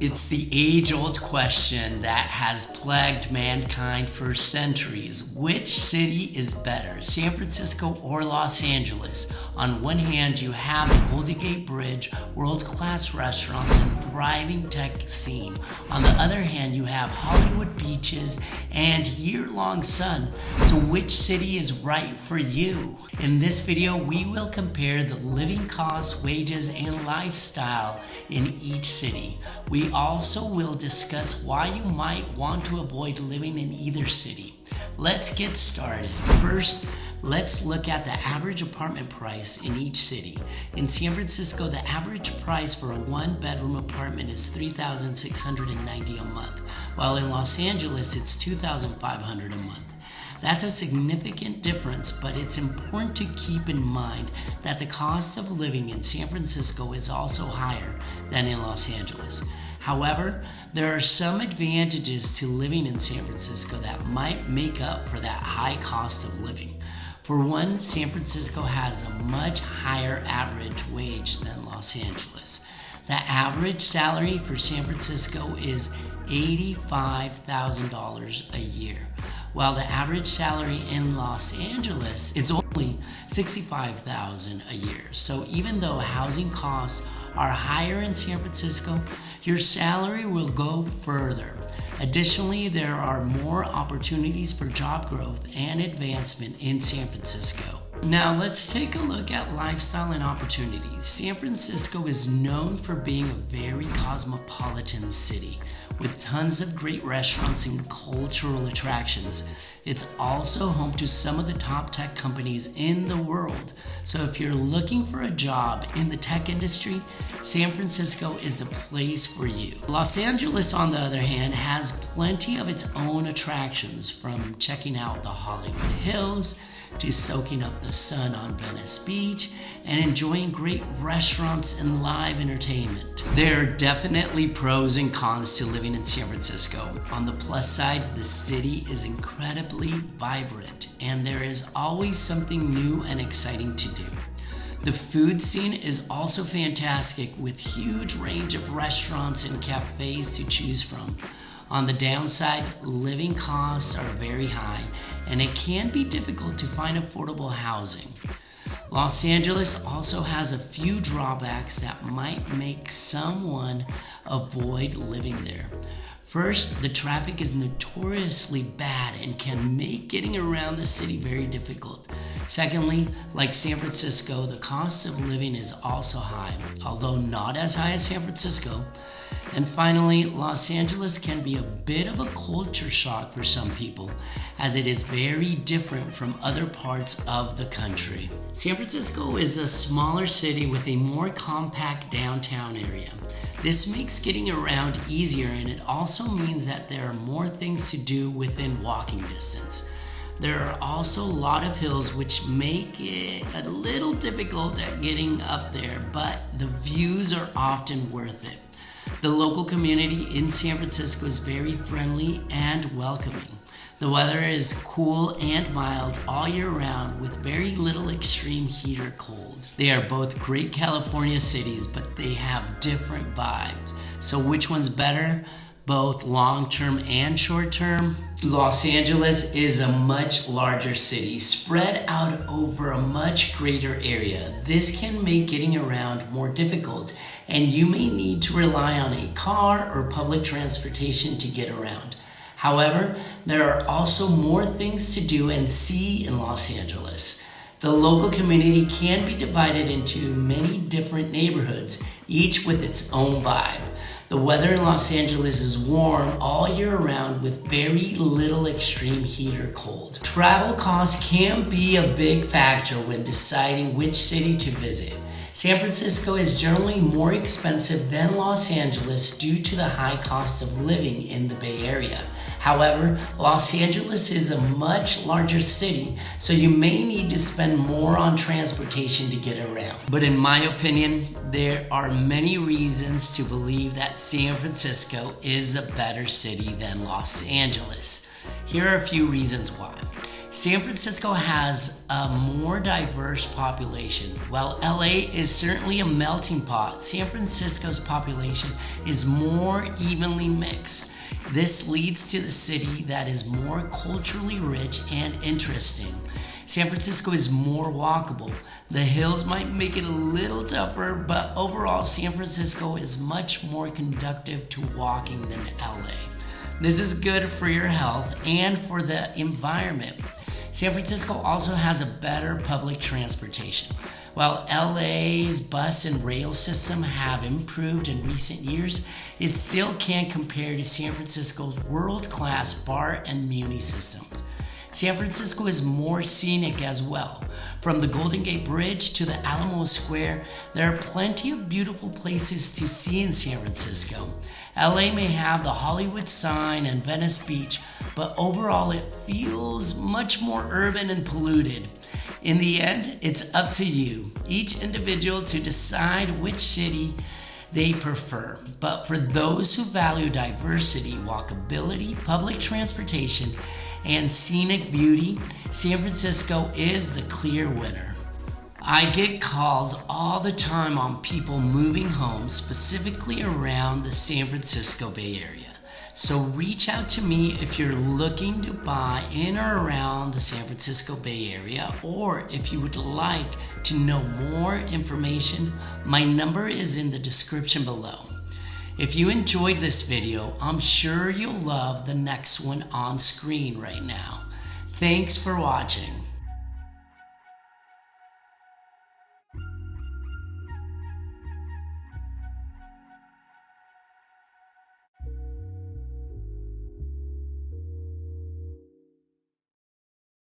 It's the age-old question that has plagued mankind for centuries. Which city is better, San Francisco or Los Angeles? On one hand, you have the Golden Gate Bridge, world-class restaurants, and thriving tech scene. On the other hand, you have Hollywood beaches and year-long sun. So which city is right for you? In this video, we will compare the living costs, wages, and lifestyle in each city. We also will discuss why you might want to avoid living in either city. Let's get started. First, let's look at the average apartment price in each city. In San Francisco, the average price for a one-bedroom apartment is $3,690 a month, while in Los Angeles, it's $2,500 a month. That's a significant difference, but it's important to keep in mind that the cost of living in San Francisco is also higher than in Los Angeles. However, there are some advantages to living in San Francisco that might make up for that high cost of living. For one, San Francisco has a much higher average wage than Los Angeles. The average salary for San Francisco is $85,000 a year, while the average salary in Los Angeles is only $65,000 a year. So even though housing costs are higher in San Francisco, your salary will go further. Additionally, there are more opportunities for job growth and advancement in San Francisco. Now let's take a look at lifestyle and opportunities. San Francisco is known for being a very cosmopolitan city with tons of great restaurants and cultural attractions. It's also home to some of the top tech companies in the world. So if you're looking for a job in the tech industry, San Francisco is a place for you. Los Angeles, on the other hand, has plenty of its own attractions, from checking out the Hollywood Hills to soaking up the sun on Venice Beach and enjoying great restaurants and live entertainment. There are definitely pros and cons to living in San Francisco. On the plus side, the city is incredibly vibrant and there is always something new and exciting to do. The food scene is also fantastic, with huge range of restaurants and cafes to choose from. On the downside, living costs are very high and it can be difficult to find affordable housing. Los Angeles also has a few drawbacks that might make someone avoid living there. First, the traffic is notoriously bad and can make getting around the city very difficult. Secondly, like San Francisco, the cost of living is also high, although not as high as San Francisco. And finally, Los Angeles can be a bit of a culture shock for some people, as it is very different from other parts of the country. San Francisco is a smaller city with a more compact downtown area. This makes getting around easier, and it also means that there are more things to do within walking distance. There are also a lot of hills which make it a little difficult at getting up there, but the views are often worth it. The local community in San Francisco is very friendly and welcoming. The weather is cool and mild all year round, with very little extreme heat or cold. They are both great California cities, but they have different vibes. So which one's better, both long-term and short-term? Los Angeles is a much larger city, spread out over a much greater area. This can make getting around more difficult, and you may need to rely on a car or public transportation to get around. However, there are also more things to do and see in Los Angeles. The local community can be divided into many different neighborhoods, each with its own vibe. The weather in Los Angeles is warm all year round with very little extreme heat or cold. Travel costs can be a big factor when deciding which city to visit. San Francisco is generally more expensive than Los Angeles due to the high cost of living in the Bay Area. However, Los Angeles is a much larger city, so you may need to spend more on transportation to get around. But in my opinion, there are many reasons to believe that San Francisco is a better city than Los Angeles. Here are a few reasons why. San Francisco has a more diverse population. While LA is certainly a melting pot, San Francisco's population is more evenly mixed. This leads to the city that is more culturally rich and interesting. San Francisco is more walkable. The hills might make it a little tougher, but overall, San Francisco is much more conducive to walking than LA. This is good for your health and for the environment. San Francisco also has a better public transportation. While LA's bus and rail system have improved in recent years, it still can't compare to San Francisco's world-class BART and Muni systems. San Francisco is more scenic as well. From the Golden Gate Bridge to the Alamo Square, there are plenty of beautiful places to see in San Francisco. LA may have the Hollywood sign and Venice Beach, but overall it feels much more urban and polluted. In the end, it's up to you, each individual, to decide which city they prefer. But for those who value diversity, walkability, public transportation, and scenic beauty, San Francisco is the clear winner. I get calls all the time on people moving home, specifically around the San Francisco Bay Area. So reach out to me if you're looking to buy in or around the San Francisco Bay Area, or if you would like to know more information, my number is in the description below. If you enjoyed this video, I'm sure you'll love the next one on screen right now. Thanks for watching.